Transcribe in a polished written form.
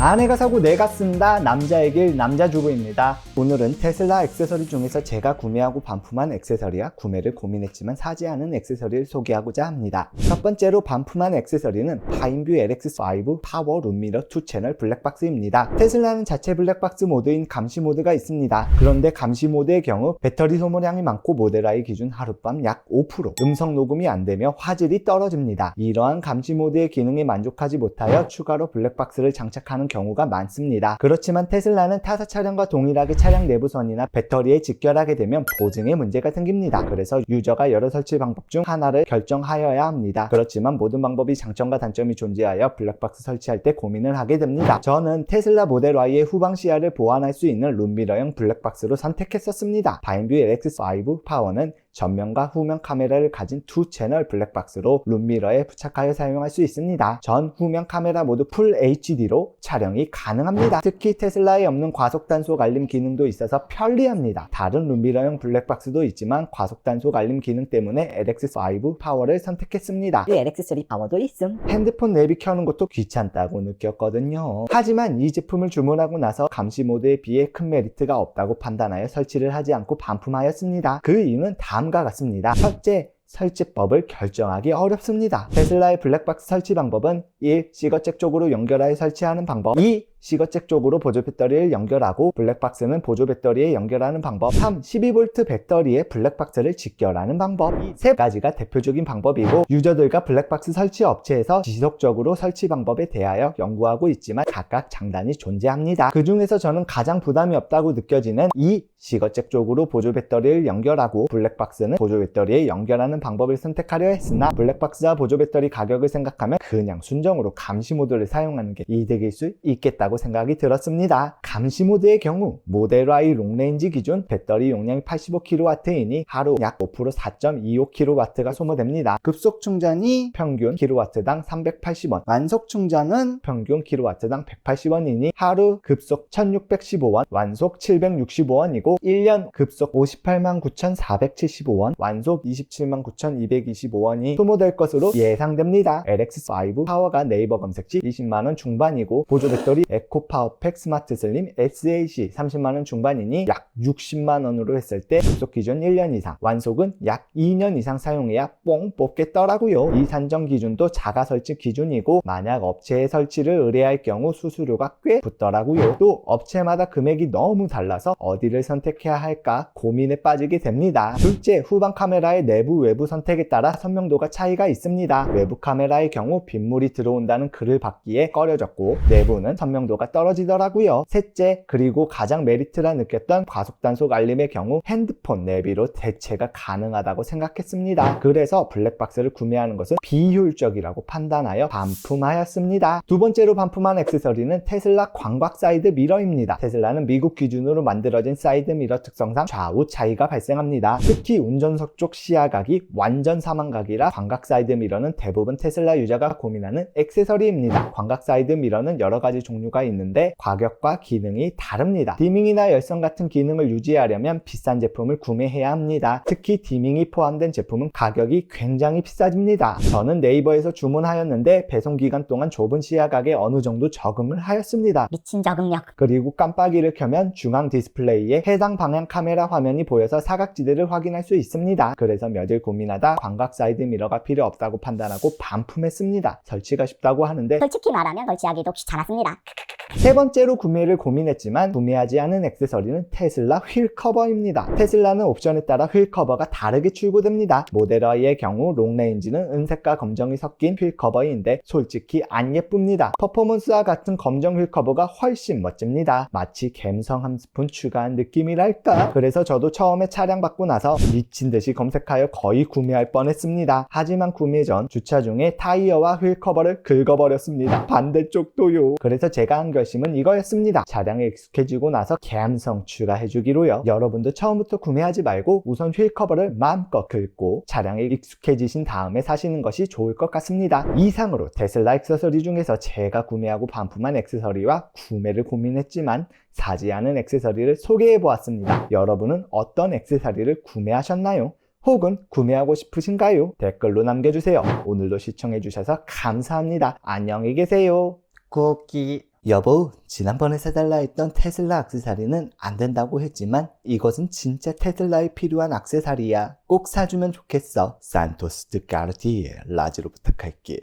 아내가 사고 내가 쓴다. 남자의 길 남자주부입니다. 오늘은 테슬라 액세서리 중에서 제가 구매하고 반품한 액세서리와 구매를 고민했지만 사지 않은 액세서리를 소개하고자 합니다. 첫 번째로 반품한 액세서리는 파인뷰 LX5 파워 룸미러 2채널 블랙박스입니다. 테슬라는 자체 블랙박스 모드인 감시 모드가 있습니다. 그런데 감시 모드의 경우 배터리 소모량이 많고 모델 Y 기준 하룻밤 약 5%, 음성 녹음이 안되며 화질이 떨어집니다. 이러한 감시 모드의 기능에 만족하지 못하여 추가로 블랙박스를 장착하는 경우가 많습니다. 그렇지만 테슬라는 타사 차량과 동일하게 차량 내부선이나 배터리에 직결하게 되면 보증에 문제가 생깁니다. 그래서 유저가 여러 설치 방법 중 하나를 결정하여야 합니다. 그렇지만 모든 방법이 장점과 단점이 존재하여 블랙박스 설치할 때 고민을 하게 됩니다. 저는 테슬라 모델 Y의 후방 시야를 보완할 수 있는 룸미러형 블랙박스로 선택했었습니다. 파인뷰 LX5 파워는 전면과 후면 카메라를 가진 2채널 블랙박스로 룸미러에 부착하여 사용할 수 있습니다. 전 후면 카메라 모두 풀 HD로 촬영이 가능합니다. 특히 테슬라에 없는 과속 단속 알림 기능도 있어서 편리합니다. 다른 룸미러형 블랙박스도 있지만 과속 단속 알림 기능 때문에 LX5 파워를 선택했습니다. LX3 파워도 있음. 핸드폰 내비 켜는 것도 귀찮다고 느꼈거든요. 하지만 이 제품을 주문하고 나서 감시 모드에 비해 큰 메리트가 없다고 판단하여 설치를 하지 않고 반품하였습니다. 그 이유는 다음과 같습니다. 첫째, 설치법을 결정하기 어렵습니다. 테슬라의 블랙박스 설치 방법은 1. 시거잭 쪽으로 연결하여 설치하는 방법, 2. 시거잭 쪽으로 보조 배터리를 연결하고 블랙박스는 보조 배터리에 연결하는 방법, 3. 12V 배터리에 블랙박스를 직결하는 방법. 이 세 가지가 대표적인 방법이고 유저들과 블랙박스 설치 업체에서 지속적으로 설치 방법에 대하여 연구하고 있지만 각각 장단이 존재합니다. 그 중에서 저는 가장 부담이 없다고 느껴지는 2. 시거잭 쪽으로 보조 배터리를 연결하고 블랙박스는 보조 배터리에 연결하는 방법을 선택하려 했으나 블랙박스와 보조 배터리 가격을 생각하면 그냥 순정으로 감시 모드를 사용하는 게 이득일 수 있겠다고 생각이 들었습니다. 감시 모드의 경우 모델 Y 롱레인지 기준 배터리 용량이 85kW이니 하루 약 5% 4.25kW가 소모됩니다. 급속 충전이 평균 kW당 380원, 완속 충전은 평균 kW당 180원이니 하루 급속 1615원, 완속 765원이고 1년 급속 589,475원, 완속 279,225원이 소모될 것으로 예상됩니다. LX5 파워가 네이버 검색 시 20만원 중반이고 보조 배터리 에코파워팩 스마트 슬림 SAC 30만원 중반이니 약 60만원으로 했을 때 급속 기준 1년 이상, 완속은 약 2년 이상 사용해야 뽕 뽑겠더라고요. 이 산정 기준도 자가 설치 기준이고 만약 업체에 설치를 의뢰할 경우 수수료가 꽤 붙더라고요. 또 업체마다 금액이 너무 달라서 어디를 선택해야 할까 고민에 빠지게 됩니다. 둘째, 후방 카메라의 내부 외부 선택에 따라 선명도가 차이가 있습니다. 외부 카메라의 경우 빗물이 들어온다는 글을 받기에 꺼려졌고 내부는 선명도가 떨어지더라고요. 셋째, 그리고 가장 메리트라 느꼈던 과속 단속 알림의 경우 핸드폰 내비로 대체가 가능하다고 생각했습니다. 그래서 블랙박스를 구매하는 것은 비효율적이라고 판단하여 반품하였습니다. 두 번째로 반품한 액세서리는 테슬라 광각 사이드 미러입니다. 테슬라는 미국 기준으로 만들어진 사이드 미러 특성상 좌우 차이가 발생합니다. 특히 운전석 쪽 시야각이 완전 사망각이라 광각 사이드 미러는 대부분 테슬라 유저가 고민하는 액세서리입니다. 광각 사이드 미러는 여러 가지 종류가 있는데 가격과 기능이 다릅니다. 디밍이나 열선 같은 기능을 유지하려면 비싼 제품을 구매해야 합니다. 특히 디밍이 포함된 제품은 가격이 굉장히 비싸집니다. 저는 네이버에서 주문하였는데 배송기간 동안 좁은 시야각에 어느 정도 적응을 하였습니다. 미친 적응력. 그리고 깜빡이를 켜면 중앙 디스플레이에 해당 방향 카메라 화면이 보여서 사각지대를 확인할 수 있습니다. 그래서 며칠 고민하다 광각 사이드 미러가 필요 없다고 판단하고 반품했습니다. 설치가 쉽다고 하는데 솔직히 말하면 설치하기도 귀찮았습니다. 세 번째로 구매를 고민했지만 구매하지 않은 액세서리는 테슬라 휠 커버입니다. 테슬라는 옵션에 따라 휠 커버가 다르게 출고됩니다. 모델 Y의 경우 롱레인지는 은색과 검정이 섞인 휠 커버인데 솔직히 안 예쁩니다. 퍼포먼스와 같은 검정 휠 커버가 훨씬 멋집니다. 마치 갬성 한 스푼 추가한 느낌이랄까. 그래서 저도 처음에 차량 받고 나서 미친 듯이 검색하여 거의 구매할 뻔했습니다. 하지만 구매 전 주차 중에 타이어와 휠 커버를 긁어버렸습니다. 반대쪽도요. 그래서 제가 한 결심은 이거였습니다. 차량에 익숙해지고 나서 감성 추가해주기로요. 여러분도 처음부터 구매하지 말고 우선 휠 커버를 마음껏 긁고 차량에 익숙해지신 다음에 사시는 것이 좋을 것 같습니다. 이상으로 테슬라 액세서리 중에서 제가 구매하고 반품한 액세서리와 구매를 고민했지만 사지 않은 액세서리를 소개해보았습니다. 여러분은 어떤 액세서리를 구매하셨나요? 혹은 구매하고 싶으신가요? 댓글로 남겨주세요. 오늘도 시청해주셔서 감사합니다. 안녕히 계세요. 쿠키 여보, 지난번에 사달라 했던 테슬라 액세서리는 안 된다고 했지만 이것은 진짜 테슬라에 필요한 액세서리야. 꼭 사주면 좋겠어. 산토스 드 까르티에 라지로 부탁할게.